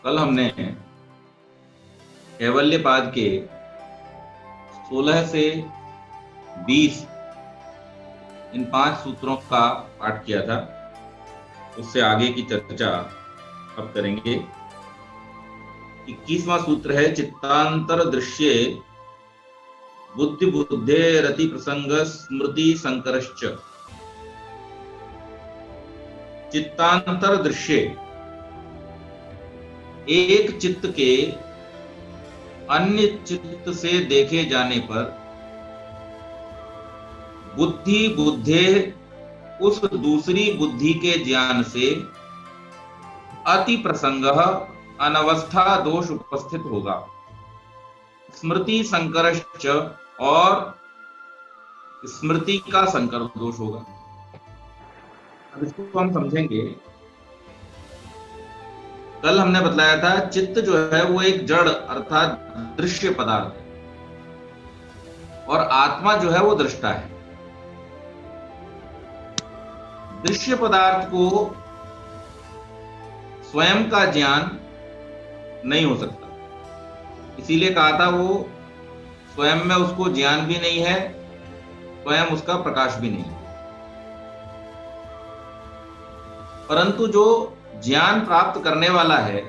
कल हमने कैवल्यपाद के 16 से 20 इन 5 सूत्रों का पाठ किया था। उससे आगे की चर्चा अब करेंगे। 21वां सूत्र है चित्तांतर दृश्ये बुद्धि बुद्धे रति प्रसंग स्मृति संकरश्च। चित्तांतर दृश्ये, एक चित्त के अन्य चित्त से देखे जाने पर बुद्धि बुद्धे, उस दूसरी बुद्धि के ज्ञान से अति प्रसंग अनवस्था दोष उपस्थित होगा। स्मृति संकरश्च, और स्मृति का संकर दोष होगा। अब इसको हम समझेंगे। कल हमने बतलाया था चित्त जो है वो एक जड़ अर्थात दृश्य पदार्थ है और आत्मा जो है वो दृष्टा है। दृश्य पदार्थ को स्वयं का ज्ञान नहीं हो सकता, इसीलिए कहा था वो स्वयं में उसको ज्ञान भी नहीं है, स्वयं उसका प्रकाश भी नहीं है। परंतु जो ज्ञान प्राप्त करने वाला है,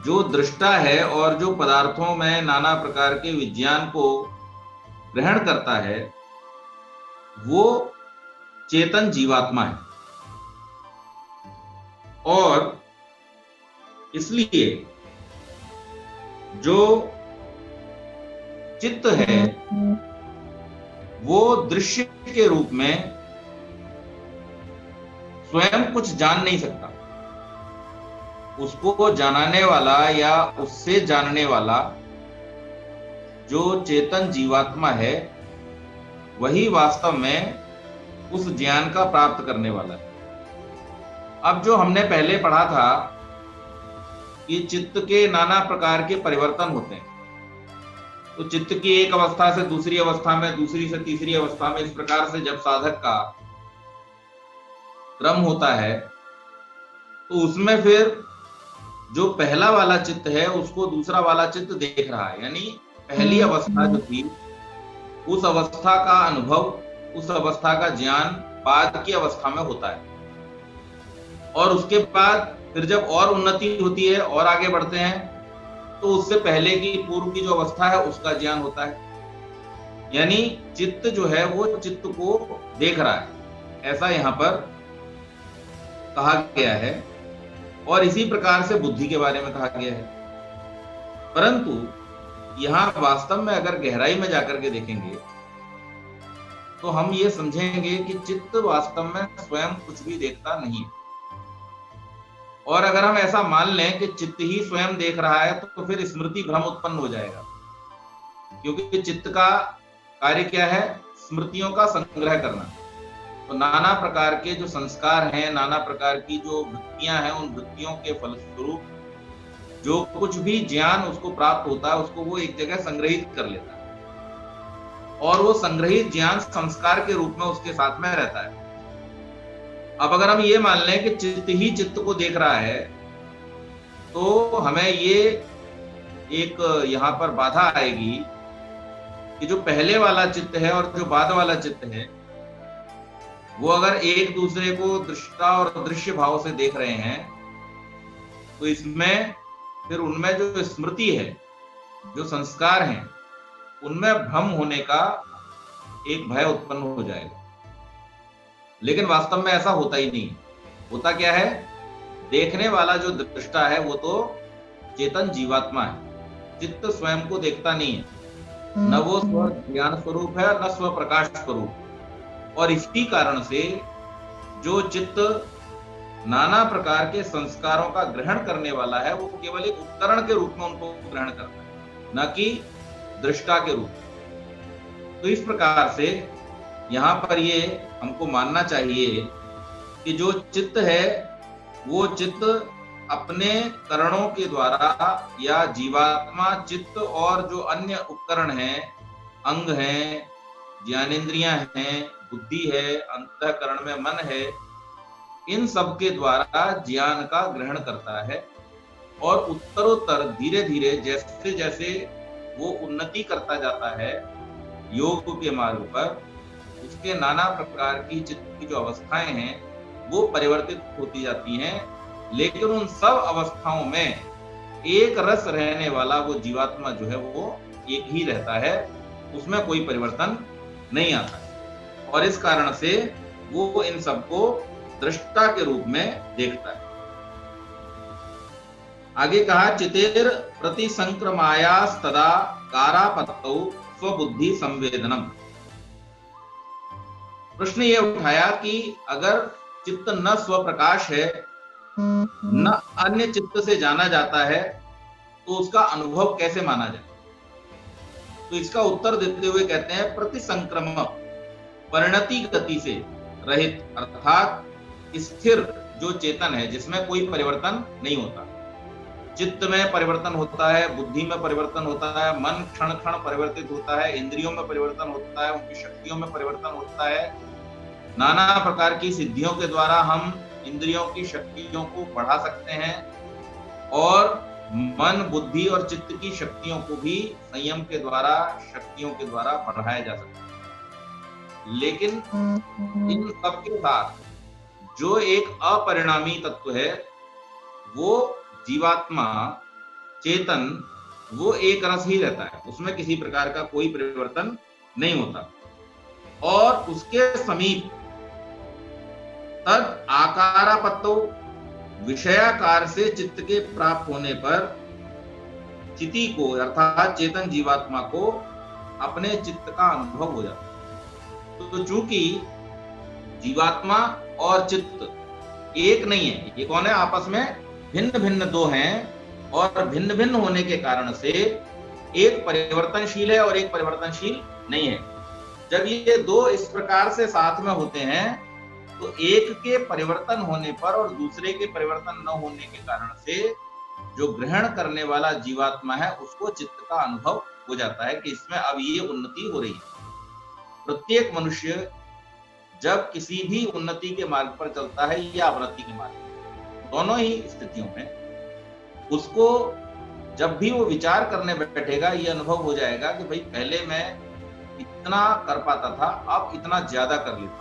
जो दृष्टा है और जो पदार्थों में नाना प्रकार के विज्ञान को ग्रहण करता है, वो चेतन जीवात्मा है। और इसलिए जो चित्त है वो दृश्य के रूप में स्वयं कुछ जान नहीं सकता। उसको जानने वाला या उससे जानने वाला जो चेतन जीवात्मा है, वही वास्तव में उस ज्ञान का प्राप्त करने वाला है। अब जो हमने पहले पढ़ा था कि चित्त के नाना प्रकार के परिवर्तन होते हैं, तो चित्त की एक अवस्था से दूसरी अवस्था में, दूसरी से तीसरी अवस्था में, इस प्रकार से जब साधक का क्रम होता है तो उसमें फिर जो पहला वाला चित्त है उसको दूसरा वाला चित्त देख रहा है। यानी पहली अवस्था जो थी उस अवस्था का अनुभव, उस अवस्था का ज्ञान बाद की अवस्था में होता है। और उसके बाद फिर जब और उन्नति होती है और आगे बढ़ते हैं तो उससे पहले की पूर्व की जो अवस्था है उसका ज्ञान होता है। यानी चित्त जो है वो चित्त को देख रहा है, ऐसा यहां पर कहा गया है। और इसी प्रकार से बुद्धि के बारे में कहा गया है। परंतु यहां वास्तव में अगर गहराई में जाकर के देखेंगे तो हम ये समझेंगे कि चित्त वास्तव में स्वयं कुछ भी देखता नहीं है। और अगर हम ऐसा मान लें कि चित्त ही स्वयं देख रहा है तो फिर स्मृति भ्रम उत्पन्न हो जाएगा, क्योंकि चित्त का कार्य क्या है? स्मृतियों का संग्रह करना। तो नाना प्रकार के जो संस्कार हैं, नाना प्रकार की जो वृत्तियां हैं, उन वृत्तियों के फलस्वरूप जो कुछ भी ज्ञान उसको प्राप्त होता है उसको वो एक जगह संग्रहित कर लेता है और वो संग्रहित ज्ञान संस्कार के रूप में उसके साथ में रहता है। अब अगर हम ये मान लें कि चित्त ही चित्त को देख रहा है तो हमें ये एक यहां पर बाधा आएगी कि जो पहले वाला चित्त है और जो बाद वाला चित्त है वो अगर एक दूसरे को दृष्टा और दृश्य भाव से देख रहे हैं तो इसमें फिर उनमें जो स्मृति है, जो संस्कार हैं, उनमें भ्रम होने का एक भय उत्पन्न हो जाएगा। लेकिन वास्तव में ऐसा होता ही नहीं। होता क्या है? देखने वाला जो दृष्टा है वो तो चेतन जीवात्मा है, चित्त स्वयं को देखता नहीं है। न वो स्व ज्ञान स्वरूप है न स्व प्रकाश स्वरूप। और इसी कारण से जो चित्त नाना प्रकार के संस्कारों का ग्रहण करने वाला है वो केवल एक उपकरण के रूप में उनको ग्रहण करता है, न कि दृष्टा के रूप में। तो इस प्रकार से यहां पर ये हमको मानना चाहिए कि जो चित्त है वो चित्त अपने करणों के द्वारा या जीवात्मा चित्त और जो अन्य उपकरण हैं, अंग हैं, ज्ञानेंद्रियां हैं, बुद्धि है, अंतःकरण में मन है, इन सब के द्वारा ज्ञान का ग्रहण करता है और उत्तरोत्तर धीरे धीरे जैसे जैसे वो उन्नति करता जाता है योग के मार्ग पर, उसके नाना प्रकार की चित्त की जो अवस्थाएं हैं वो परिवर्तित होती जाती हैं, लेकिन उन सब अवस्थाओं में एक रस रहने वाला वो जीवात्मा जो है वो एक ही रहता है, उसमें कोई परिवर्तन नहीं आता है। और इस कारण से वो इन सबको दृष्टा के रूप में देखता है। आगे कहा, चितेर प्रति संक्रमायास्तदा कारापत्तौ स्वबुद्धि संवेदनम। प्रश्न ये उठाया कि अगर चित्त न स्वप्रकाश है, न अन्य चित्त से जाना जाता है, तो उसका अनुभव कैसे माना जाए? तो इसका उत्तर देते हुए कहते हैं, प्रतिसंक्रम, परिणति गति से रहित, अर्थात स्थिर जो चेतन है जिसमें कोई परिवर्तन नहीं होता। चित्त में परिवर्तन होता है, बुद्धि में परिवर्तन होता है, मन क्षण क्षण परिवर्तित होता है, इंद्रियों में परिवर्तन होता है, उनकी शक्तियों में परिवर्तन होता है। नाना प्रकार की सिद्धियों के द्वारा हम इंद्रियों की शक्तियों को बढ़ा सकते हैं और मन, बुद्धि और चित्त की शक्तियों को भी संयम के द्वारा, शक्तियों के द्वारा बढ़ाया जा सकता है। लेकिन इन सबके साथ जो एक अपरिणामी तत्व है, वो जीवात्मा, चेतन, वो एक रस ही रहता है, उसमें किसी प्रकार का कोई परिवर्तन नहीं होता। और उसके समीप तद आकारापत्तो, विषयाकार से चित्त के प्राप्त होने पर चिति को अर्थात चेतन जीवात्मा को अपने चित्त का अनुभव हो जाता है। तो चूंकि जीवात्मा और चित्त एक नहीं है, ये कौन है, आपस में भिन्न भिन्न दो हैं, और भिन्न भिन्न होने के कारण से एक परिवर्तनशील है और एक परिवर्तनशील नहीं है। जब ये दो इस प्रकार से साथ में होते हैं, तो एक के परिवर्तन होने पर और दूसरे के परिवर्तन न होने के कारण से जो ग्रहण करने वाला जीवात्मा है उसको चित्त का अनुभव हो जाता है कि इसमें अब ये उन्नति हो रही है। प्रत्येक मनुष्य जब किसी भी उन्नति के मार्ग पर चलता है या अवनति के मार्ग पर, दोनों ही स्थितियों में उसको जब भी वो विचार करने बैठेगा, ये अनुभव हो जाएगा कि भाई पहले मैं इतना कर पाता था, अब इतना ज्यादा कर लेता हूं।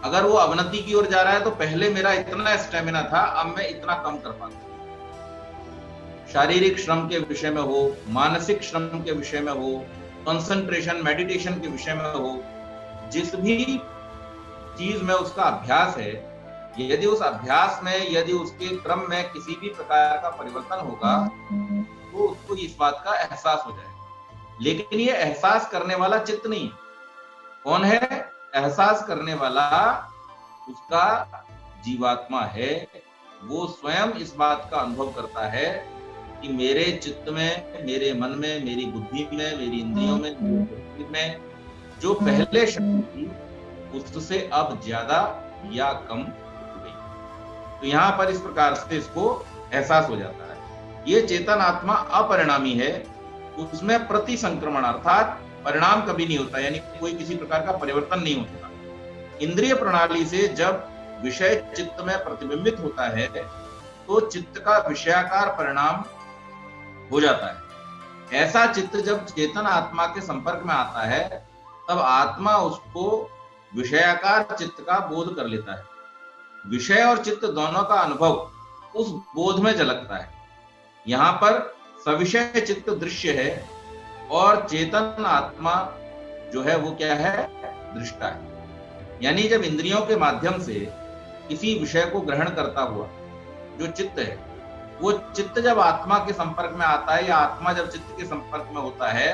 अगर वो अवनति की ओर जा रहा है तो पहले मेरा इतना स्टेमिना था, अब मैं इतना कम कर पाता हूं। शारीरिक श्रम के विषय में हो, मानसिक श्रम के विषय में हो, कंसंट्रेशन, मेडिटेशन के विषय में हो, जिस भी चीज में उसका अभ्यास है, यदि उस अभ्यास में, यदि उसके क्रम में किसी भी प्रकार का परिवर्तन होगा, तो उसको इस बात का एहसास हो जाएगा। लेकिन ये एहसास करने वाला चित्त नहीं है। कौन है एहसास करने वाला? उसका जीवात्मा है। वो स्वयं इस बात का अनुभव करता है कि मेरे चित्त में, मेरे मन में, मेरी बुद्धि में, मेरी इंद्रियों में, मेरी बुद्धि में जो पहले शक्ति थी उससे अब ज्यादा या कम हो गई। तो यहाँ पर इस प्रकार से इसको एहसास हो जाता है। ये चेतन आत्मा अपरिणामी है, उसमें प्रति संक्रमण अर्थात परिणाम कभी नहीं होता, यानी कोई किसी प्रकार का परिवर्तन नहीं होता। इंद्रिय प्रणाली से जब विषय चित्त में प्रतिबिंबित होता है तो चित्त का विषयाकार परिणाम हो जाता है। ऐसा चित्त जब चेतन आत्मा के संपर्क में आता है, तब आत्मा उसको विषयाकार चित्त का बोध कर लेता है। विषय और चित्त दोनों का अनुभव उस बोध में झलकता है। यहाँ पर सविषय चित्त दृश्य है और चेतन आत्मा जो है वो क्या है, दृष्टा है। यानी जब इंद्रियों के माध्यम से किसी विषय को ग्रहण करता हुआ जो चित्त है, वो चित्त जब आत्मा के संपर्क में आता है या आत्मा जब चित्त के संपर्क में होता है,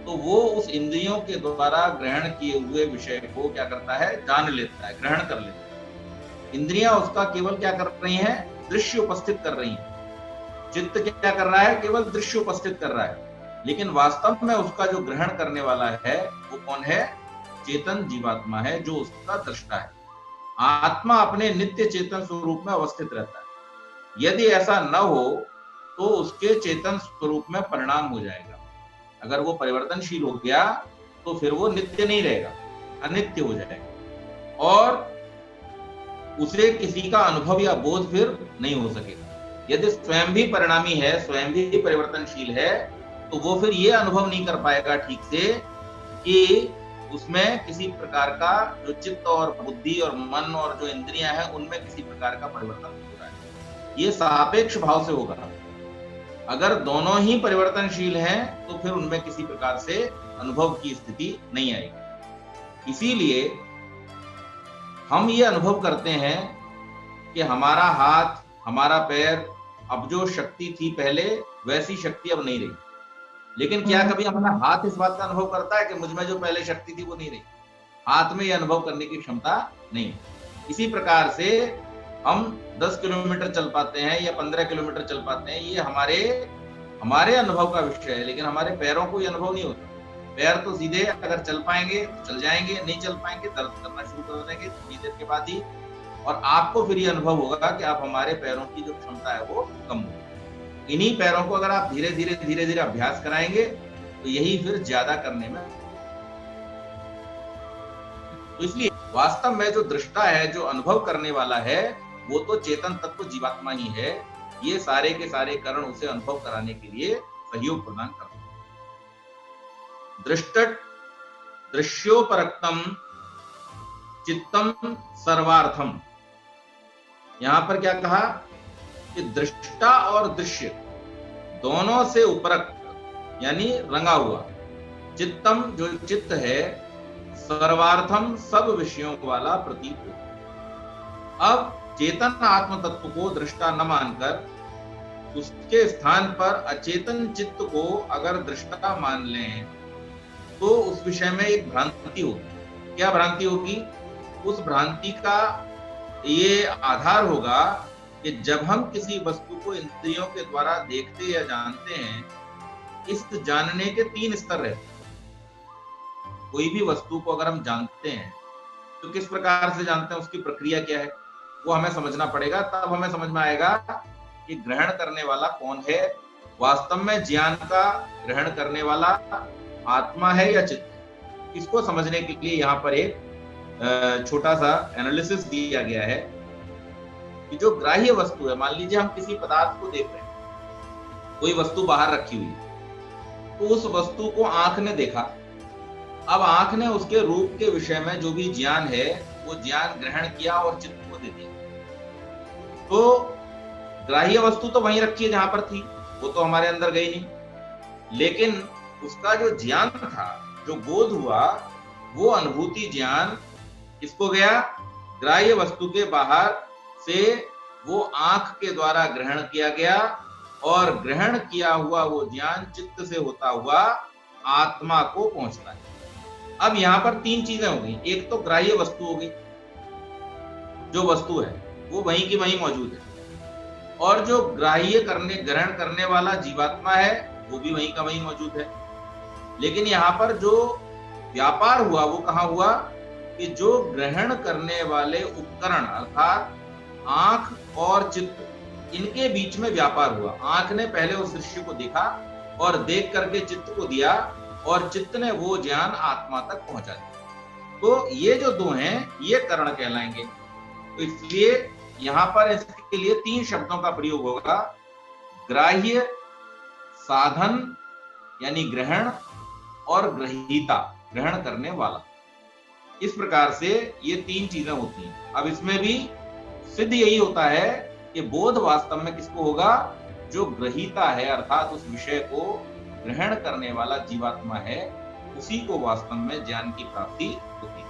तो वो उस इंद्रियों के द्वारा ग्रहण किए हुए विषय को क्या करता है, जान लेता है, ग्रहण कर लेता है। इंद्रियां उसका केवल क्या कर रही हैं, दृश्य उपस्थित कर रही हैं। चित्त क्या कर रहा है, केवल दृश्य उपस्थित कर रहा है। लेकिन वास्तव में उसका जो ग्रहण करने वाला है वो कौन है, चेतन जीवात्मा है, जो उसका दृष्टा है। आत्मा अपने नित्य चेतन स्वरूप में अवस्थित रहता है। यदि ऐसा न हो तो उसके चेतन स्वरूप में परिणाम हो जाएगा। अगर वो परिवर्तनशील हो गया तो फिर वो नित्य नहीं रहेगा, अनित्य हो जाएगा और उसे किसी का अनुभव या बोध फिर नहीं हो सकेगा। यदि स्वयं भी परिणामी है, स्वयं भी परिवर्तनशील है, तो वो फिर ये अनुभव नहीं कर पाएगा ठीक से कि उसमें किसी प्रकार का जो चित्त और बुद्धि और मन और जो इंद्रियां हैं उनमें किसी प्रकार का परिवर्तन हो रहा है। ये सापेक्ष भाव से होगा। अगर दोनों ही परिवर्तनशील हैं तो फिर उनमें किसी प्रकार से अनुभव की स्थिति नहीं आएगी। इसीलिए हम ये अनुभव करते हैं कि हमारा हाथ, हमारा पैर, अब जो शक्ति थी पहले वैसी शक्ति अब नहीं रही। लेकिन क्या कभी हमारा हाथ इस बात का अनुभव करता है कि मुझ में जो पहले शक्ति थी वो नहीं रही? हाथ में ये अनुभव करने की क्षमता नहीं है। इसी प्रकार से हम 10 किलोमीटर चल पाते हैं या 15 किलोमीटर चल पाते हैं, ये हमारे अनुभव का विषय है, लेकिन हमारे पैरों को ये अनुभव नहीं होता। पैर तो सीधे अगर चल पाएंगे तो चल जाएंगे, नहीं चल पाएंगे दर्द करना शुरू कर देंगे थोड़ी देर के बाद ही, और आपको फिर ये अनुभव होगा कि आप हमारे पैरों की जो क्षमता है वो कम हो। इन्हीं पैरों को अगर आप धीरे धीरे अभ्यास कराएंगे तो यही फिर ज्यादा करने में। तो इसलिए वास्तव में जो दृष्टा है, जो अनुभव करने वाला है, वो तो चेतन तत्व जीवात्मा ही है। ये सारे के सारे कारण उसे अनुभव कराने के लिए सहयोग प्रदान करते हैं। दृष्टट दृश्योपरक्तम चित्तम सर्वार्थम। यहां पर क्या कहा कि दृष्टा और दृश्य दोनों से उपरक्त यानी रंगा हुआ चित्तम, जो चित्त है, सर्वार्थम सब विषयों वाला प्रतीत हो। अब चेतन आत्म तत्व को दृष्टा न मानकर उसके स्थान पर अचेतन चित्त को अगर दृष्टा मान लें तो उस विषय में एक भ्रांति होगी। क्या भ्रांति होगी? उस भ्रांति का ये आधार होगा कि जब हम किसी वस्तु को इंद्रियों के द्वारा देखते या जानते हैं, इस जानने के 3 स्तर रहते हैं। कोई भी वस्तु को अगर हम जानते हैं तो किस प्रकार से जानते हैं, उसकी प्रक्रिया क्या है, वो हमें समझना पड़ेगा। तब हमें समझ में आएगा कि ग्रहण करने वाला कौन है। वास्तव में ज्ञान का ग्रहण करने वाला आत्मा है या चित्त। इसको समझने के लिए यहाँ पर एक छोटा सा एनालिसिस दिया गया है कि जो ग्राह्य वस्तु है, मान लीजिए हम किसी पदार्थ को देख रहे हैं, कोई वस्तु बाहर रखी हुई है, तो उस वस्तु को आंख ने देखा। अब आंख ने उसके रूप के विषय में जो भी ज्ञान है वो ज्ञान ग्रहण किया और चित्त को दे दिया। तो ग्राह्य वस्तु तो वहीं रखी है जहां पर थी, वो तो हमारे अंदर गई नहीं, लेकिन उसका जो ज्ञान था, जो बोध हुआ, वो अनुभूति ज्ञान किसको गया? ग्राह्य वस्तु के बाहर से वो आंख के द्वारा ग्रहण किया गया, और ग्रहण किया हुआ वो ज्ञान चित्त से होता हुआ आत्मा को पहुंचता है। अब यहां पर 3 चीजें हो गई। एक तो ग्राह्य वस्तु हो गई, जो वस्तु है वो वहीं की वहीं मौजूद है, और जो ग्रहण करने वाला जीवात्मा है वो भी वहीं का वहीं मौजूद है। लेकिन यहाँ पर जो व्यापार हुआ वो कहाँ हुआ कि जो ग्रहण करने वाले उपकरण अर्थात आंख और चित्त, इनके बीच में व्यापार हुआ। आंख ने पहले उस दृश्य को देखा और देख करके चित्त को दिया, और चित्त ने वो ज्ञान आत्मा तक पहुंचा दिया। तो ये जो 2 हैं ये करण कहलाएंगे। तो इसलिए यहां पर इसके लिए 3 शब्दों का प्रयोग होगा। ग्राह्य, साधन यानी ग्रहण, और ग्रहीता ग्रहण करने वाला। इस प्रकार से ये 3 चीजें होती हैं। अब इसमें भी सिद्ध यही होता है कि बोध वास्तव में किसको होगा? जो ग्रहीता है, अर्थात उस विषय को ग्रहण करने वाला जीवात्मा है, उसी को वास्तव में ज्ञान की प्राप्ति होती है।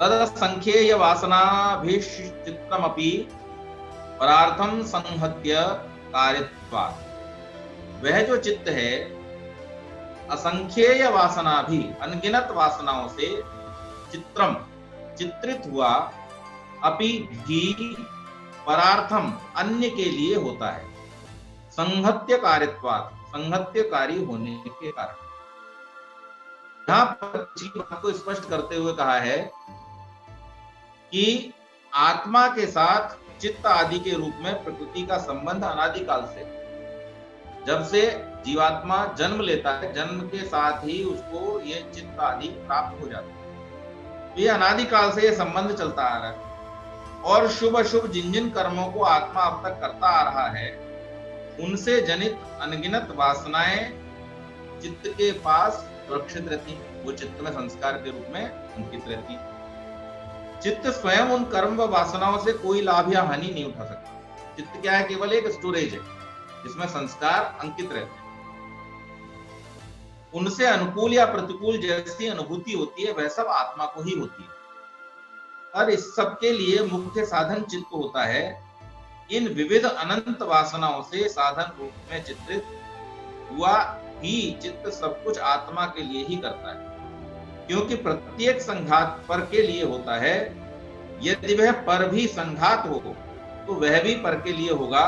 तद संख्येय वासनाभिश्चित्तमपि परार्थम संहत्य कार्यत्वात्। वह जो चित्त है असंख्येय वासना भी, अनगिनत वासनाओं से चित्रम चित्रित हुआ, अपि भी परार्थम अन्य के लिए होता है, संहत्य कार्यत्वात् संहत्यकारी होने के कारण। यहां पर पिछली बात को स्पष्ट करते हुए कहा है कि आत्मा के साथ चित्त आदि के रूप में प्रकृति का संबंध अनादिकाल से, जब से जीवात्मा जन्म लेता है, जन्म के साथ ही उसको ये चित्त आदि प्राप्त हो जाता है। ये अनादिकाल से ये संबंध चलता आ रहा है। और शुभ अशुभ जिन जिन कर्मों को आत्मा अब तक करता आ रहा है, उनसे जनित अनगिनत वासनाएं चित्त के पास सुरक्षित रहती हैं, वो चित्त में संस्कार के रूप में अंकित रहती हैं। चित्त स्वयं उन कर्म व वासनाओं से कोई लाभ या हानि नहीं उठा सकता। चित्त क्या है? केवल एक स्टोरेज है जिसमें संस्कार अंकित रहते हैं। उनसे अनुकूल या प्रतिकूल जैसी अनुभूति होती है, वह सब आत्मा को ही होती है। और इस सब के लिए मुख्य साधन चित्त होता है। इन विविध अनंत वासनाओं से साधन रूप में चित्रित हुआ ही चित्त सब कुछ आत्मा के लिए ही करता है, क्योंकि प्रत्येक संघात पर के लिए होता है। यदि वह पर भी संघात हो तो वह भी पर के लिए होगा।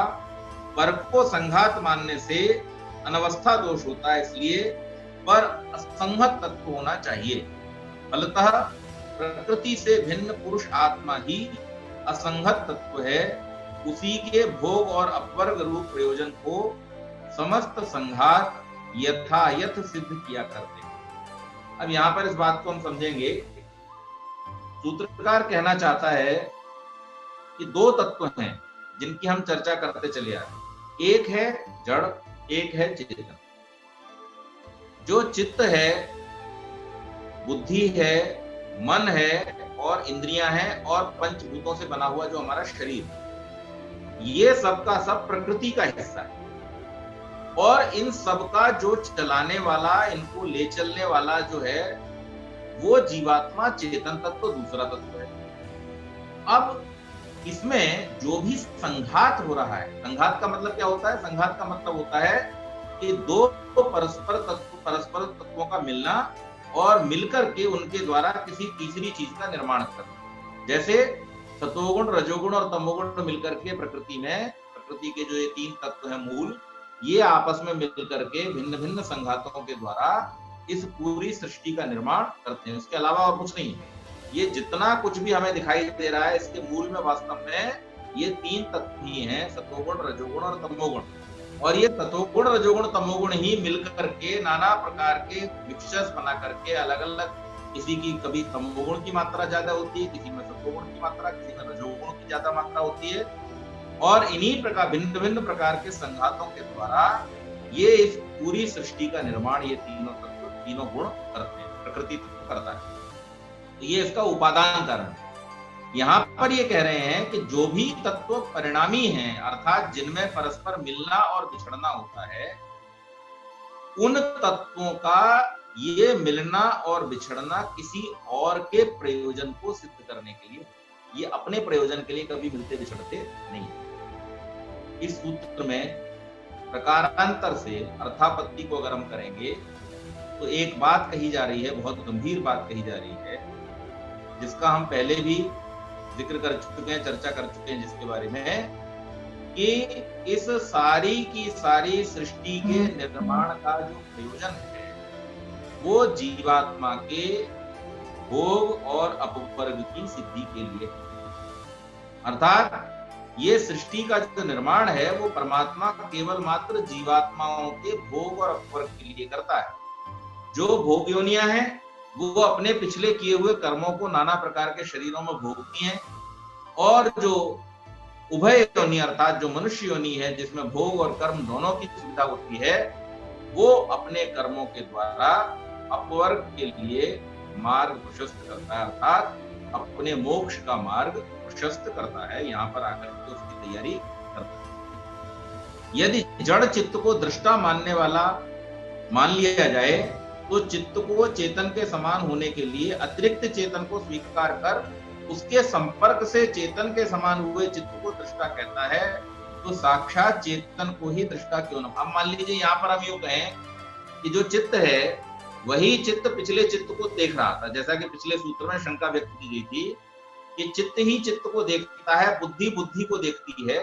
पर को संघात मानने से अनवस्था दोष होता है, इसलिए पर असंगत तत्व होना चाहिए। फलतः प्रकृति से भिन्न पुरुष आत्मा ही असंगत तत्व है। उसी के भोग और अपवर्ग रूप प्रयोजन को समस्त संघात यथायथ सिद्ध किया करते हैं। अब यहां पर इस बात को हम समझेंगे। सूत्रकार कहना चाहता है कि दो तत्व हैं जिनकी हम चर्चा करते चले आ रहे हैं। एक है जड़, एक है चेतन। जो चित्त है, बुद्धि है, मन है और इंद्रियां हैं और पंचभूतों से बना हुआ जो हमारा शरीर, ये सब का सब प्रकृति का हिस्सा है। और इन सब का जो चलाने वाला, इनको ले चलने वाला जो है, वो जीवात्मा चेतन तत्व दूसरा तत्व है। अब इसमें जो भी संघात हो रहा है, संघात का मतलब क्या होता है? संघात का मतलब होता है कि दो परस्पर तत्वों का मिलना और मिलकर के उनके द्वारा किसी तीसरी चीज का निर्माण करना। जैसे सतोगुण, रजोगुण और तमोगुण मिलकर के प्रकृति में, प्रकृति के जो ये तीन तत्व हैं मूल, ये आपस में मिलकर के भिन्न भिन्न संघातों के द्वारा इस पूरी सृष्टि का निर्माण करते हैं। उसके अलावा और कुछ नहीं है। ये जितना कुछ भी हमें दिखाई दे रहा है, इसके मूल में वास्तव में ये तीन तत्व ही हैं, सतोगुण, रजोगुण और तमोगुण। और ये सतोगुण, रजोगुण, तमोगुण ही मिलकर के नाना प्रकार के मिक्सचर्स बना करके अलग अलग, किसी की कभी तमोगुण की मात्रा ज्यादा होती है, किसी में सतोगुण की मात्रा, किसी में रजोगुण की ज्यादा मात्रा होती है। और इन्हीं प्रकार भिन्न भिन्न प्रकार के संघातों के द्वारा ये इस पूरी सृष्टि का निर्माण ये तीनों तत्व, तीनों गुण करते हैं, प्रकृति तत्व करता है। ये इसका उपादान कारण है। यहां पर ये कह रहे हैं कि जो भी तत्व परिणामी हैं, अर्थात जिनमें परस्पर मिलना और बिछड़ना होता है, उन तत्वों का ये मिलना और बिछड़ना किसी और के प्रयोजन को सिद्ध करने के लिए, ये अपने प्रयोजन के लिए कभी मिलते बिछड़ते नहीं। इस सूत्र में प्रकारांतर से अर्थापत्ति को अगर हम करेंगे तो एक बात कही जा रही है, बहुत गंभीर बात कही जा रही है, जिसका हम पहले भी जिक्र कर चुके हैं, चर्चा कर चुके हैं, जिसके बारे में कि इस सारी की सारी सृष्टि के निर्माण का जो प्रयोजन है वो जीवात्मा के भोग और अपवर्ग की सिद्धि के लिए, अर्थात ये सृष्टि का जो निर्माण है वो परमात्मा केवल मात्र जीवात्माओं के भोग और अपवर्ग के लिए करता है। जो भोग योनियां हैं वो अपने पिछले किए हुए कर्मों को नाना प्रकार के शरीरों में भोगती हैं, और जो उभय योनि अर्थात जो मनुष्य योनि है, जिसमें भोग और कर्म दोनों की सुविधा होती है, वो अपने कर्मों के द्वारा अपवर्ग के लिए मार्ग प्रशस्त करता है, अर्थात अपने मोक्ष का मार्ग प्रशस्त करता है, यहाँ पर आकर के उसकी तैयारी करता है। यदि जड़ चित्त को दृष्टा मान लिया जाए तो चित्त को चेतन के समान होने के लिए अतिरिक्त चेतन को स्वीकार कर उसके संपर्क से चेतन के समान हुए चित्त को दृष्टा कहता है, तो साक्षात चेतन को ही दृष्टा क्यों न। अब मान लीजिए यहाँ पर हम यूं कहें कि जो चित्त है वही चित्त पिछले चित्त को देख रहा था, जैसा कि पिछले सूत्र में शंका व्यक्त की गई थी कि चित्त ही चित्त को देखता है, बुद्धि बुद्धि को देखती है।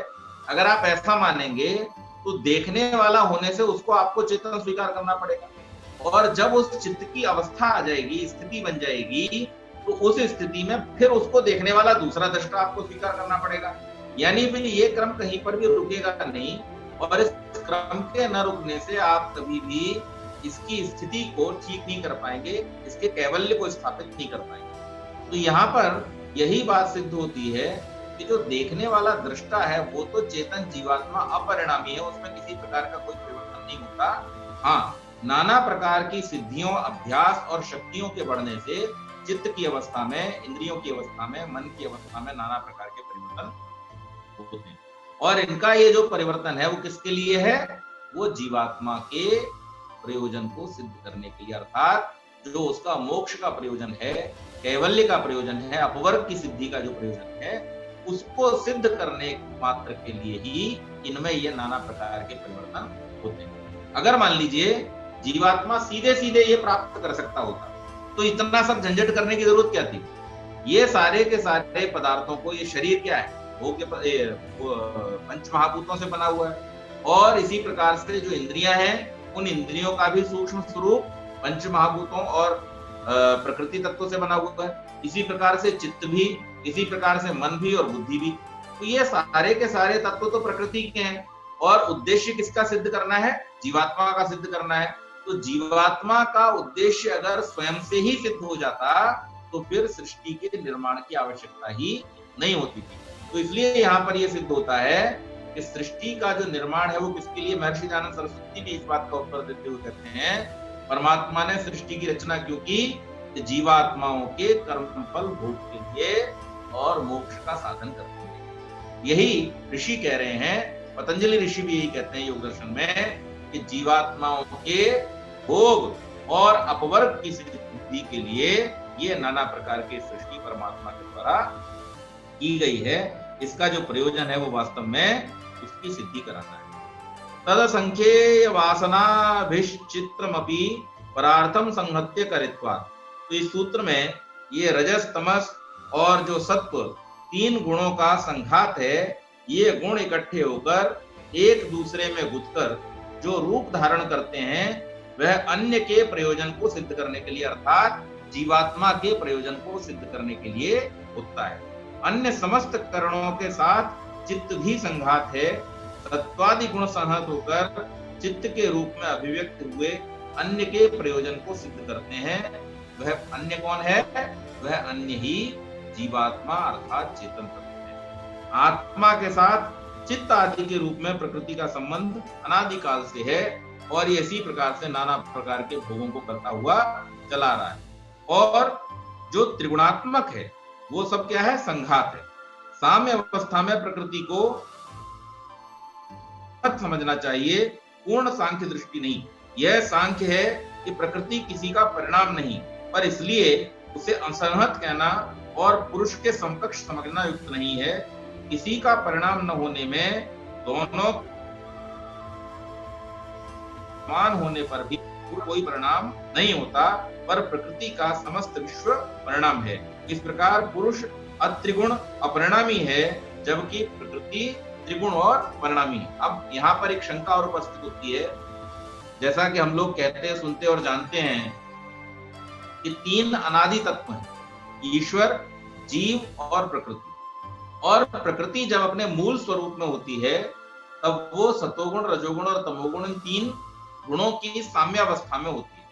अगर आप ऐसा मानेंगे तो देखने वाला होने से उसको आपको चेतन स्वीकार करना पड़ेगा, और जब उस चित्त की अवस्था आ जाएगी, स्थिति बन जाएगी, तो उस स्थिति में फिर उसको देखने वाला दूसरा दृष्टा आपको स्वीकार करना पड़ेगा। यानी फिर ये क्रम कहीं पर भी रुकेगा नहीं, और इस क्रम के न रुकने से आप कभी भी इसकी स्थिति को ठीक नहीं कर पाएंगे, इसके कैवल्य को स्थापित नहीं कर पाएंगे। तो यहाँ पर यही बात सिद्ध होती है कि जो देखने वाला दृष्टा है वो तो चेतन जीवात्मा अपरिणामी है, उसमें किसी प्रकार का कोई परिवर्तन नहीं होता। हाँ, नाना प्रकार की सिद्धियों, अभ्यास और शक्तियों के बढ़ने से चित्त की अवस्था में, इंद्रियों की अवस्था में, मन की अवस्था में नाना प्रकार के परिवर्तन होते हैं। और इनका ये जो परिवर्तन है वो किसके लिए है? वो जीवात्मा के प्रयोजन को सिद्ध करने के लिए, अर्थात जो उसका मोक्ष का प्रयोजन है, कैवल्य का प्रयोजन है, अपवर्ग की सिद्धि का जो प्रयोजन है, उसको सिद्ध करने मात्र के लिए ही इनमें ये नाना प्रकार के परिवर्तन होते हैं। अगर मान लीजिए जीवात्मा सीधे सीधे ये प्राप्त कर सकता होता तो इतना सब झंझट करने की जरूरत क्या थी? ये सारे के सारे पदार्थों को, ये शरीर क्या है? पंच महाभूतों से बना हुआ है, और इसी प्रकार से जो इंद्रियां हैं उन इंद्रियों का भी सूक्ष्म स्वरूप पंच महाभूतों और प्रकृति तत्वों से बना हुआ है। इसी प्रकार से चित्त भी, इसी प्रकार से मन भी और बुद्धि भी। तो ये सारे के सारे तत्व तो प्रकृति के हैं, और उद्देश्य किसका सिद्ध करना है? जीवात्मा का सिद्ध करना है। तो जीवात्मा का उद्देश्य अगर स्वयं से ही सिद्ध हो जाता तो फिर सृष्टि के निर्माण की आवश्यकता ही नहीं होती थी। तो इसलिए यहाँ पर यह सिद्ध होता है कि सृष्टि का जो निर्माण है वो किसके लिए? महर्षि दयानंद सरस्वती भी इस बात का उत्तर देते हुए कहते हैं, परमात्मा ने सृष्टि की रचना क्यों की? जीवात्माओं के कर्म फल भोग के लिए और मोक्ष का साधन करने के लिए। यही ऋषि कह रहे हैं, पतंजलि ऋषि भी यही कहते हैं योग दर्शन में, कि जीवात्माओं के भोग और अपवर्ग की सिद्धि के लिए ये नाना प्रकार की सृष्टि परमात्मा के द्वारा की गई है। इसका जो प्रयोजन है वो वास्तव में उसकी सिद्धि कराना है। तद संख्येय वासनाभिश्चित्रमपि परार्थम संहत्य करित्वात्। तो इस सूत्र में ये रजस, तमस और जो सत्व, तीन गुणों का संघात है। ये गुण इकट्ठे होकर एक दूसरे में गुथकर जो रूप धारण करते हैं वह अन्य के प्रयोजन को सिद्ध करने के लिए, अर्थात जीवात्मा के प्रयोजन को सिद्ध करने के लिए होता है। अन्य समस्त करणों के साथ चित्त भी संघात है। सत्वादि गुण संहत होकर चित्त के रूप में अभिव्यक्त हुए अन्य के प्रयोजन को सिद्ध करते हैं। वह अन्य कौन है? वह अन्य ही जीवात्मा अर्थात चेतन तत्व है। आत्मा के साथ चित्त आदि के रूप में प्रकृति का संबंध अनादिकाल से है, और ये इसी प्रकार से नाना प्रकार के भोगों को करता हुआ चला रहा है। और जो त्रिगुणात्मक है वो सब क्या है? संघात है। साम्य अवस्था में प्रकृति को समझना चाहिए, पूर्ण सांख्य दृष्टि नहीं। यह सांख्य है कि प्रकृति किसी का परिणाम नहीं, पर इसलिए उसे असंहत कहना और पुरुष के समकक्ष समझना युक्त नहीं है। किसी का परिणाम न होने में दोनों समान होने पर भी कोई परिणाम नहीं होता, पर प्रकृति का समस्त विश्व परिणाम है। इस प्रकार पुरुष अत्रिगुण अपरिणामी है, जबकि प्रकृति त्रिगुण और परिणामी है। अब यहाँ पर एक शंका और उपस्थित होती है, जैसा कि हम लोग कहते, सुनते और जानते हैं कि तीन अनादि तत्व हैं, ईश्वर, जीव और प्रकृति। और प्रकृति जब अपने मूल स्वरूप में होती है तब वो सतोगुण, रजोगुण और तमोगुण, इन तीन गुणों की साम्यावस्था में होती है।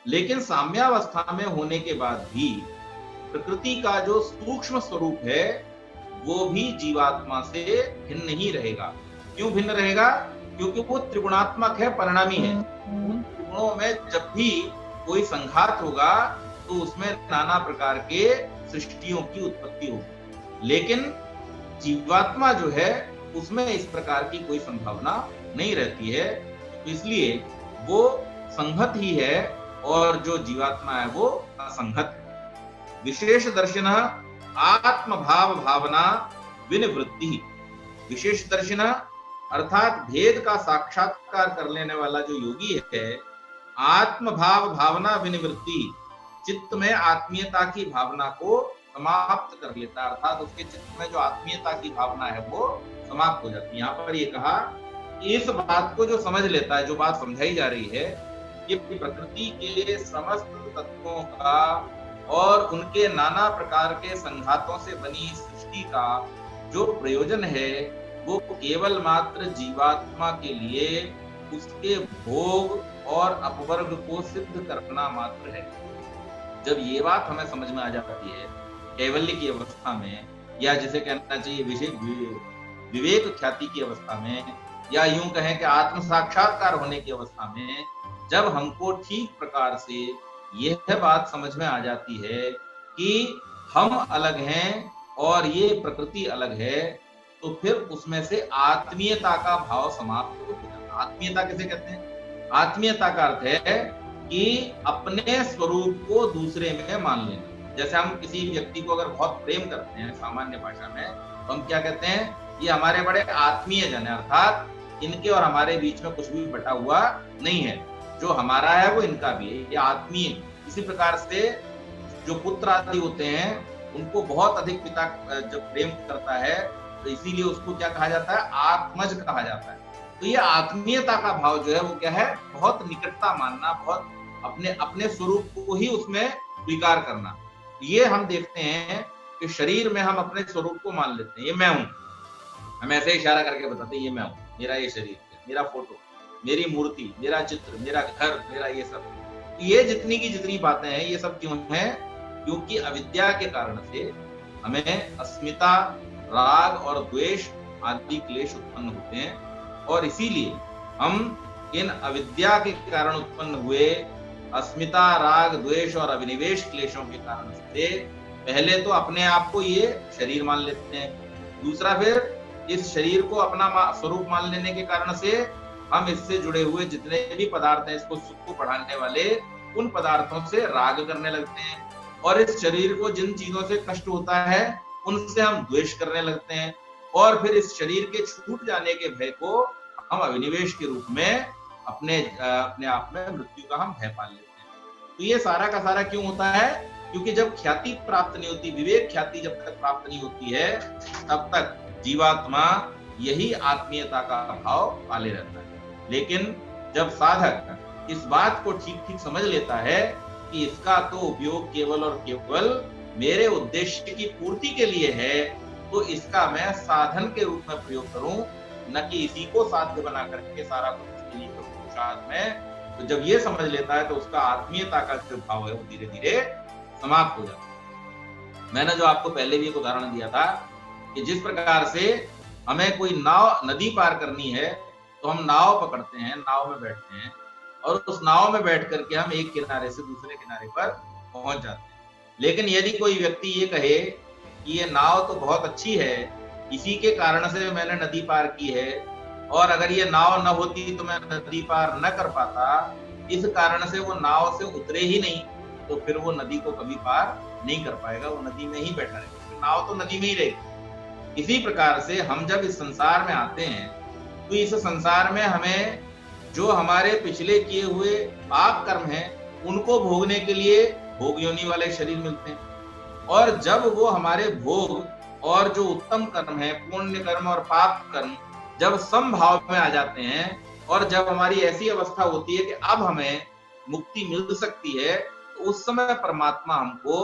लेकिन साम्यावस्था में होने के बाद भी प्रकृति का जो सूक्ष्म स्वरूप है वो भी जीवात्मा से भिन्न ही रहेगा। क्यों भिन्न रहेगा? क्योंकि वो त्रिगुणात्मक है, परिणामी है। उन त्रिगुणों में जब भी कोई संघात होगा तो उसमें नाना प्रकार के सृष्टियों की उत्पत्ति होगी। लेकिन जीवात्मा जो है उसमें इस प्रकार की कोई संभावना नहीं रहती है, तो इसलिए वो संहत ही है, और जो जीवात्मा है वो असंहत है। विशेष दर्शन आत्मभाव भावना विनिवृत्ति। विशेष दर्शन अर्थात भेद का साक्षात्कार कर लेने वाला जो योगी है, आत्मभाव भावना विनिवृत्ति, चित्त में आत्मीयता की भावना को समाप्त कर लेता है, अर्थात उसके चित्त में जो आत्मीयता की भावना है वो समाप्त हो जाती है। यहाँ पर ये कहा कि इस बात को जो समझ लेता है, जो बात समझाई जा रही है, कि प्रकृति के समस्त तत्वों का और उनके नाना प्रकार के संघातों से बनी सृष्टि का जो प्रयोजन है वो केवल मात्र जीवात्मा के लिए उसके भोग और अपवर्ग को सिद्ध करना मात्र है। जब ये बात हमें समझ में आ जाती है कैवल्य की अवस्था में, या जिसे कहना चाहिए विवेक ख्याति की अवस्था में, या यूं कहें कि आत्म साक्षात्कार होने की अवस्था में, जब हमको ठीक प्रकार से यह बात समझ में आ जाती है कि हम अलग हैं और ये प्रकृति अलग है, तो फिर उसमें से आत्मीयता का भाव समाप्त हो जाता है। आत्मीयता किसे कहते हैं? आत्मीयता का अर्थ है कि अपने स्वरूप को दूसरे में मान लेना। जैसे हम किसी व्यक्ति को अगर बहुत प्रेम करते हैं सामान्य भाषा में, तो हम क्या कहते हैं? ये हमारे बड़े आत्मीय जन है, अर्थात इनके और हमारे बीच में कुछ भी बटा हुआ नहीं है, जो हमारा है वो इनका भी है, ये आत्मीय। इसी प्रकार से जो पुत्र आदि होते हैं, उनको बहुत अधिक पिता जब प्रेम करता है, तो इसीलिए उसको क्या कहा जाता है? आत्मज कहा जाता है। तो ये आत्मीयता का भाव जो है वो क्या है? बहुत निकटता मानना, बहुत अपने अपने स्वरूप को ही उसमें स्वीकार करना। ये हम देखते हैं कि शरीर में हम अपने स्वरूप को मान लेते हैं, ये मैं हूं। हम ऐसे इशारा करके बताते हैं ये मैं हूं, मेरा ये शरीर है, मेरा फोटो, मेरी मूर्ति, मेरा चित्र, मेरा घर, मेरा ये सब। ये जितनी की जितनी बातें हैं, ये सब क्यों है? क्योंकि अविद्या के कारण से हमें अस्मिता, राग और द्वेष आदि क्लेश उत्पन्न होते हैं, और इसीलिए हम इन अविद्या के कारण उत्पन्न हुए अस्मिता, राग, द्वेष और अभिनिवेश क्लेशों के कारण से पहले तो अपने आप को ये शरीर मान लेते हैं। दूसरा, फिर इस शरीर को अपना स्वरूप मान लेने के कारण से हम इससे जुड़े हुए जितने भी पदार्थ हैं, इसको सुख को बढ़ाने वाले, उन पदार्थों से राग करने लगते हैं, और इस शरीर को जिन चीजों से कष्ट होता है उनसे हम द्वेष करने लगते हैं, और फिर इस शरीर के छूट जाने के भय को हम अभिनिवेश के रूप में अपने आप में मृत्यु का हम भय पाल लेते हैं। तो ये सारा का सारा क्यों होता है? क्योंकि जब ख्याति प्राप्त नहीं होती, विवेक ख्याति जब तक प्राप्त नहीं होती है, तब तक जीवात्मा यही आत्मीयता का भाव पाले रहता है। लेकिन जब साधक इस बात को ठीक ठीक समझ लेता है कि इसका तो उपयोग केवल और केवल मेरे उद्देश्य की पूर्ति के लिए है, तो इसका मैं साधन के रूप में प्रयोग करूं, न कि इसी को साध्य बना करके सारा कुछ इसके लिए करूं पुरुषार्थ में। तो जब ये समझ लेता है, तो उसका आत्मीयता का जो भाव है वो धीरे धीरे समाप्त हो जाता है। मैंने जो आपको पहले भी एक उदाहरण दिया था कि जिस प्रकार से हमें कोई नाव, नदी पार करनी है, तो हम नाव पकड़ते हैं, नाव में बैठते हैं, और उस नाव में बैठ करके हम एक किनारे से दूसरे किनारे पर पहुंच जाते हैं। लेकिन यदि कोई व्यक्ति ये कहे कि ये नाव तो बहुत अच्छी है, इसी के कारण से मैंने नदी पार की है, और अगर ये नाव न होती तो मैं नदी पार न कर पाता, इस कारण से वो नाव से उतरे ही नहीं, तो फिर वो नदी को कभी पार नहीं कर पाएगा, वो नदी में ही बैठा रहेगा, नाव तो नदी में ही रहेगी। इसी प्रकार से हम जब इस संसार में आते हैं, तो इस संसार में हमें जो हमारे पिछले किए हुए पाप कर्म हैं, उनको भोगने के लिए भोग योनि वाले शरीर मिलते हैं, और जब वो हमारे भोग और जो उत्तम कर्म है, पुण्य कर्म और पाप कर्म, जब समभाव में आ जाते हैं, और जब हमारी ऐसी अवस्था होती है कि अब हमें मुक्ति मिल सकती है, तो उस समय परमात्मा हमको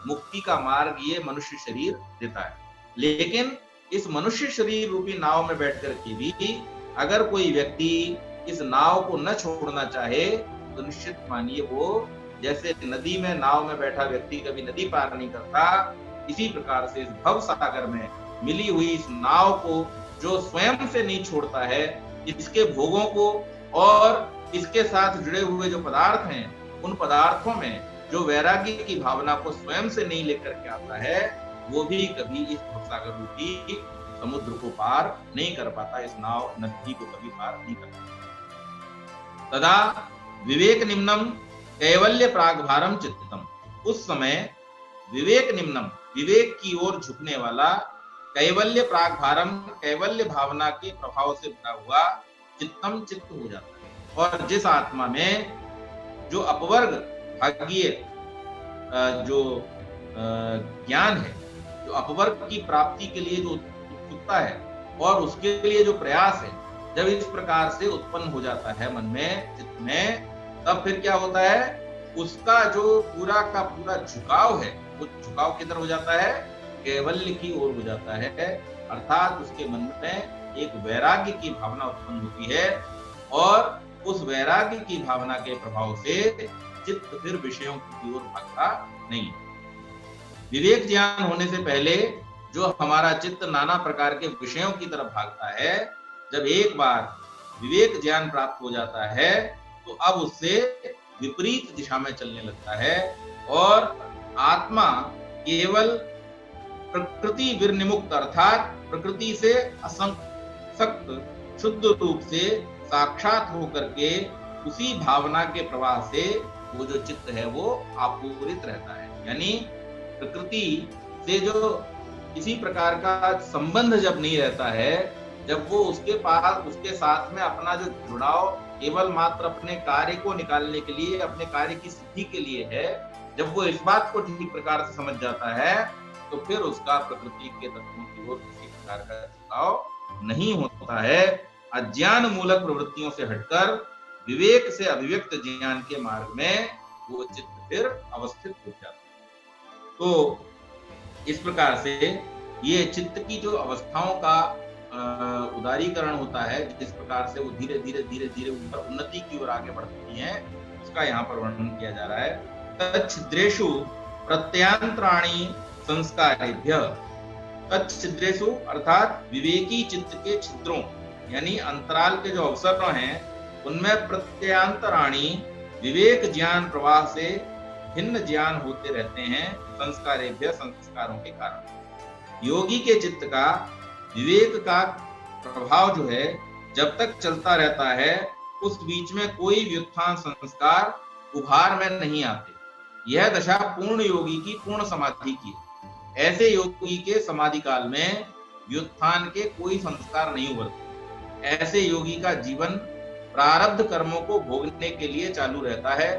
मुक्ति का मार्ग ये मनुष्य शरीर देता है। लेकिन इस मनुष्य शरीर रूपी नाव में बैठ करके भी अगर कोई व्यक्ति इस नाव को न छोड़ना चाहे, तो निश्चित मानिए वो जैसे नदी में नाव में बैठा व्यक्ति कभी नदी पार नहीं करता, इसी प्रकार से इस भव सागर में मिली हुई इस नाव को जो स्वयं से नहीं छोड़ता है, इसके भोगों को और इसके साथ जुड़े हुए जो पदार्थ हैं, उन पदार्थों में जो वैराग्य की भावना को स्वयं से नहीं लेकर के आता है, वो भी कभी इस भव सागर रूपी समुद्र को पार नहीं कर पाता, इस नाव नदी को कभी पार नहीं कर पाता। तदा विवेक निम्नम कैवल्य प्रागभारम चित्तम, उस समय विवेक निम्नम, विवेक की ओर झुकने वाला, कैवल्य प्रागभारम, कैवल्य भावना के प्रभाव से भरा हुआ चित्तम, चित्त हो जाता है। और जिस आत्मा में जो अपवर्ग भाग्य जो ज्ञान है, जो अपवर्ग की प्राप्ति के लिए जो उत्सुकता है और उसके लिए जो प्रयास है, जब इस प्रकार से उत्पन्न हो जाता है मन में, चित्त में, तब फिर क्या होता है? उसका जो पूरा का पूरा झुकाव है, वो झुकाव किधर हो जाता है? कैवल्य की ओर हो जाता है। अर्थात उसके मन में एक वैराग्य की भावना उत्पन्न होती है, और उस वैराग्य की भावना के प्रभाव से चित्त फिर विषयों की ओर भागता नहीं। विवेक ज्ञान होने से पहले जो हमारा चित्त नाना प्रकार के विषयों की तरफ भागता है, जब एक बार विवेक ज्ञान प्राप्त हो जाता है तो अब उससे विपरीत दिशा में चलने लगता है और आत्मा केवल प्रकृति विनिमुक्त अर्थात प्रकृति से असंसक्त शुद्ध रूप से साक्षात होकर के उसी भावना के प्रवाह से वो जो चित्त है वो आपूरित रहता है। यानी प्रकृति से जो किसी प्रकार का संबंध जब नहीं रहता है, जब वो उसके पास उसके साथ में अपना जो जुड़ाव केवल मात्र अपने कार्य को निकालने के लिए, अपने कार्य की सिद्धि के लिए है, जब वो इस बात को ठीक प्रकार से समझ जाता है तो फिर उसका प्रकृति के तत्वों की ओर किसी प्रकार का झुकाव नहीं होता है। अज्ञान मूलक प्रवृत्तियों से हटकर विवेक से अभिव्यक्त ज्ञान के मार्ग में वो चित्त फिर अवस्थित हो जाता है। तो इस प्रकार से ये चित्त की जो अवस्थाओं का उदारीकरण होता है, जिस प्रकार से वो धीरे धीरे ऊपर उन्नति की ओर आगे बढ़ती हैं, उसका यहाँ पर वर्णन किया जा रहा है। तच्छिद्रेषु प्रत्यांतराणि संस्कारेभ्य, तच्छिद्रेषु अर्थात विवेकी चित्त के छिद्रों यानी अंतराल के जो अवसर हैं उनमें प्रत्यांतराणि विवेक ज्ञान प्रवाह से भिन्न ज्ञान होते रहते हैं, संस्कारेभ्य संस्कारों के कारण। योगी के चित्त का विवेक का प्रभाव जो है जब तक चलता रहता है उस बीच में कोई व्युत्थान संस्कार उभार में नहीं आते। यह दशा पूर्ण योगी की पूर्ण समाधि की है। ऐसे योगी के समाधि काल में व्युत्थान के कोई संस्कार नहीं उभरते। ऐसे योगी का जीवन प्रारब्ध कर्मों को भोगने के लिए चालू रहता है।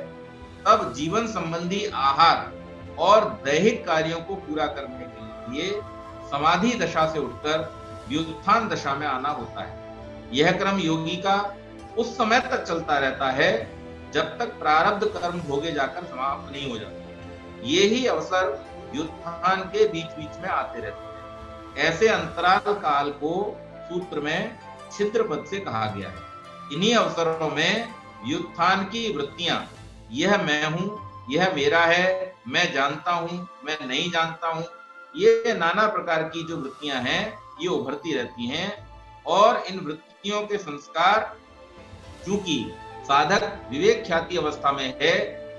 तब जीवन संबंधी आहार और दैहिक कार्यों को पूरा करने के लिए समाधि दशा से उठकर व्युत्थान दशा में आना होता है। यह क्रम योगी का उस समय तक चलता रहता है जब तक प्रारब्ध कर्म भोगे जाकर समाप्त नहीं हो जाते। ये ही अवसर व्युत्थान के बीच बीच में आते रहते हैं। ऐसे अंतराल काल को सूत्र में छिद्र पद से कहा गया है। इन्हीं अवसरों में व्युत्थान की वृत्तियां, यह मैं हूं, यह मेरा है, मैं जानता हूं, मैं नहीं जानता हूं, ये नाना प्रकार की जो वृत्तियां हैं ये उभरती रहती हैं। और इन वृत्तियों के संस्कार चूंकि साधक विवेक ख्याति अवस्था में है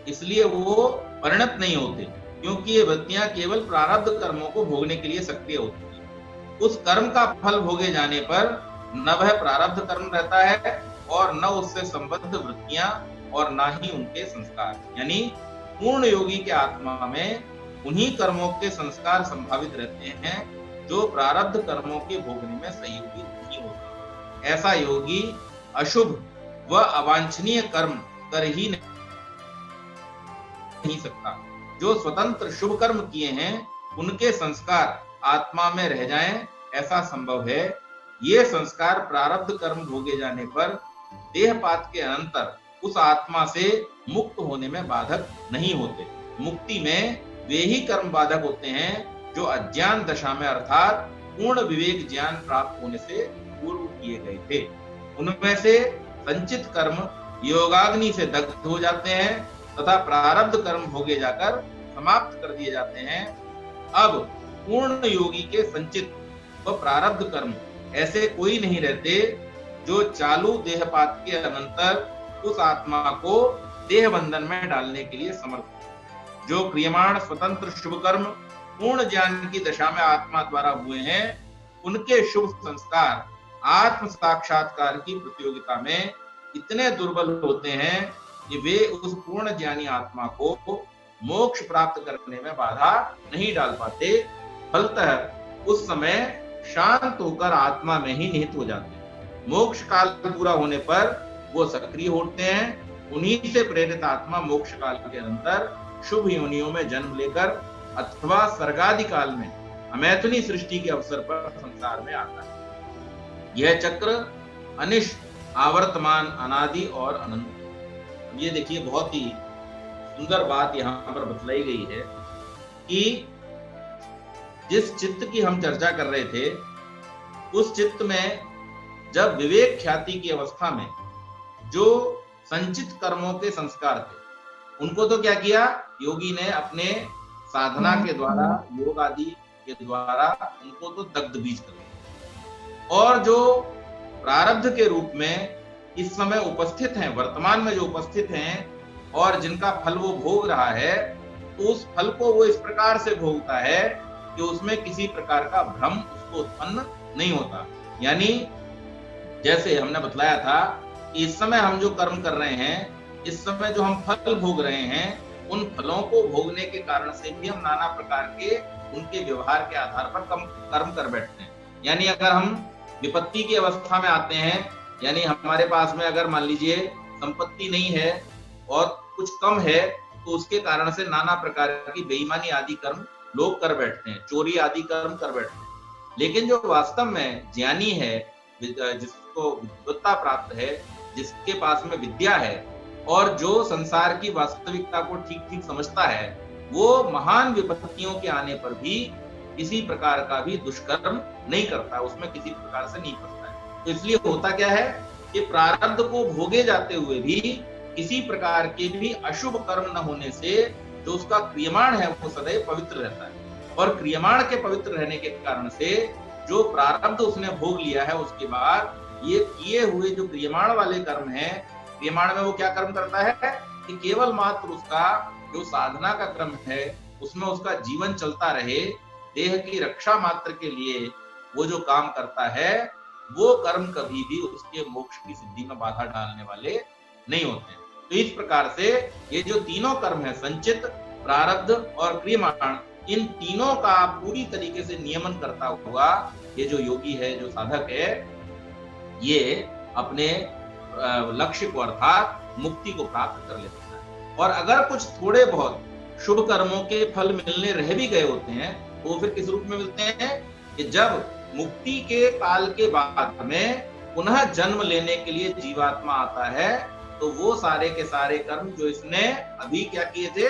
इसलिए वो परिणत नहीं होते, क्योंकि ये वृत्तियां केवल प्रारब्ध कर्मों को भोगने के लिए सक्रिय होती हैं। उस कर्म का फल भोगे जाने पर न वह प्रारब्ध कर्म रहता है और न उससे संबद्ध वृत्तियां और न ही उनके संस्कार। यानी पूर्ण योगी के आत्मा में उन्हीं कर्मों के संस्कार संभावित रहते हैं जो प्रारब्ध कर्मों के भोगने में सहयोगी नहीं होते। ऐसा योगी अशुभ व अवांछनीय कर्म कर ही नहीं सकता। जो स्वतंत्र शुभ कर्म किए हैं उनके संस्कार आत्मा में रह जाएं, ऐसा संभव है। ये संस्कार प्रारब्ध कर्म भोगे जाने पर देहपात के अनंतर उस आत्मा से मुक्त होने में बाधक नहीं होते। मुक्ति में वे ही कर्म बाधक होते हैं जो अज्ञान दशा में अर्थात पूर्ण विवेक ज्ञान प्राप्त होने से पूर्व किए गए थे। उनमें से संचित कर्म योगाग्नि से दग्ध हो जाते हैं तथा प्रारब्ध कर्म भोगे जाकर समाप्त कर दिए जाते हैं। अब पूर्ण योगी के संचित व प्रारब्ध कर्म ऐसे कोई नहीं रहते जो चालू देहपात के अनंतर उस आत्मा को देह बंधन में डालने के लिए समर्थ। जो क्रियमाण स्वतंत्र शुभ कर्म पूर्ण ज्ञान की दशा में आत्मा द्वारा हुए हैं उनके शुभ संस्कार आत्म साक्षात्कार की प्रतियोगिता में इतने दुर्बल होते हैं कि वे उस पूर्ण ज्ञानी आत्मा को मोक्ष प्राप्त करने में बाधा नहीं डाल पाते। फलतः उस समय शांत होकर आत्मा में ही निहित हो जाते हैं। मोक्ष काल पूरा होने पर वो सक्रिय होते हैं। उन्हीं से प्रेरित आत्मा मोक्ष काल के अंतर शुभ योनियों में जन्म लेकर अथवा सर्गादि काल में अमैथुनी सृष्टि के अवसर पर संसार में आता है। यह चक्र अनिश आवर्तमान अनादि और अनंत। ये देखिए बहुत ही सुंदर बात यहाँ पर बतलाई गई है कि जिस चित्त की हम चर्चा कर रहे थे उस चित्त में जब विवेक ख्याति की अवस्था में जो संचित कर्मों के संस्कार थे उनको तो क्या किया योगी ने अपने साधना के द्वारा योग आदि के द्वारा उनको तो दग्ध बीज कर दिया। और जो प्रारब्ध के रूप में इस समय उपस्थित हैं, वर्तमान में जो उपस्थित हैं और जिनका फल वो भोग रहा है, तो उस फल को वो इस प्रकार से भोगता है कि उसमें किसी प्रकार का भ्रम उसको उत्पन्न नहीं होता। यानी जैसे हमने बतलाया था कि इस समय हम जो कर्म कर रहे हैं, इस समय जो हम फल भोग रहे हैं, उन फलों को भोगने के कारण से भी हम नाना प्रकार के उनके व्यवहार के आधार पर कर्म कर बैठते हैं। यानी अगर हम विपत्ति की अवस्था में आते हैं, यानी हमारे पास में अगर मान लीजिए संपत्ति नहीं है और कुछ कम है, तो उसके कारण से नाना प्रकार की बेईमानी आदि कर्म लोग कर बैठते हैं, चोरी आदि कर्म कर बैठते हैं। लेकिन जो वास्तव में ज्ञानी है, जिसको विद्वत्ता प्राप्त है, जिसके पास में विद्या है और जो संसार की वास्तविकता को ठीक ठीक समझता है, वो महान विपत्तियों के आने पर भी किसी प्रकार का भी दुष्कर्म नहीं करता, उसमें किसी प्रकार से नहीं फंसता है। तो इसलिए होता क्या है कि प्रारब्ध को भोगे जाते हुए भी किसी प्रकार के भी अशुभ कर्म न होने से जो उसका क्रियमाण है वो सदैव पवित्र रहता है। और क्रियमाण के पवित्र रहने के कारण से जो प्रारब्ध उसने भोग लिया है, उसके बाद ये किए हुए जो क्रियमाण वाले कर्म है, क्रियमाण में वो क्या कर्म करता है कि केवल मात्र उसका जो साधना का क्रम है उसमें उसका जीवन चलता रहे, देह की रक्षा मात्र के लिए वो जो काम करता है, वो कर्म कभी भी उसके मोक्ष की सिद्धि में बाधा डालने वाले नहीं होते। तो इस प्रकार से ये जो तीनों कर्म है, संचित, प्रारब्ध और क्रियमाण, इन तीनों का पूरी तरीके से नियमन करता हुआ ये जो योगी है, जो साधक है, ये अपने लक्ष्य को अर्थात मुक्ति को प्राप्त कर लेता है। और अगर कुछ थोड़े बहुत शुभ कर्मों के फल मिलने रह भी गए होते हैं, तो फिर किस रूप में मिलते हैं कि जब मुक्ति के काल के बाद में पुनः जन्म लेने के लिए जीवात्मा आता है, तो वो सारे के सारे कर्म जो इसने अभी क्या किए थे,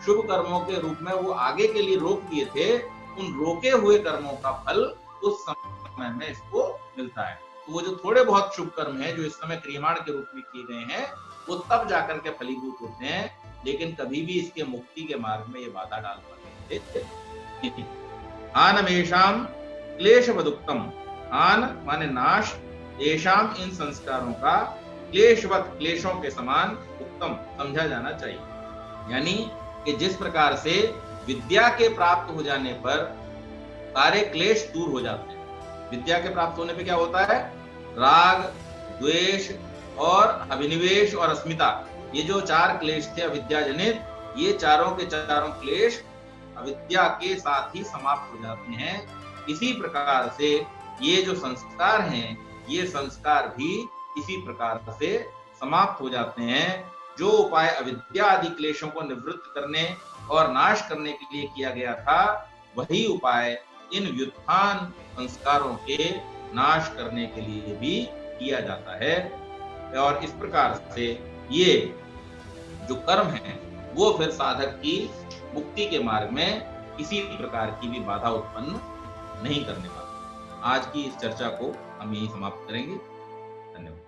शुभ कर्मों के रूप में वो आगे के लिए रोक दिए थे, उन रोके हुए कर्मों का फल उस समय में इसको मिलता है। तो वो जो थोड़े बहुत शुभ कर्म है जो इस समय क्रियमाण के रूप में किए गए हैं, वो तब जाकर के फलीभूत होते हैं, लेकिन कभी भी इसके मुक्ति के मार्ग में ये बाधा डाल पाते। आनमेषाम क्लेशवदुक्तम, आन माने नाश, येषाम इन संस्कारों का, क्लेशवत क्लेशों के समान, उत्तम समझा जाना चाहिए। यानी कि जिस प्रकार से विद्या के प्राप्त हो जाने पर सारे क्लेश दूर हो जाते हैं। विद्या के प्राप्त होने पे क्या होता है, राग, द्वेष और अभिनिवेश और अस्मिता, ये जो चार क्लेश थे अविद्या जनित, ये चारों के चारों क्लेश अविद्या के साथ ही समाप्त हो जाते हैं। इसी प्रकार से ये जो संस्कार हैं, ये संस्कार भी इसी प्रकार से समाप्त हो जाते हैं। जो उपाय अविद्या आदि क्लेशों को निवृत्त करने और नाश करने के लिए किया गया था, वही उपाय इन व्युत्थान संस्कारों के नाश करने के लिए भी किया जाता है। और इस प्रकार से ये जो कर्म है वो फिर साधक की मुक्ति के मार्ग में किसी प्रकार की भी बाधा उत्पन्न नहीं करने वाला। आज की इस चर्चा को हम यही समाप्त करेंगे। धन्यवाद।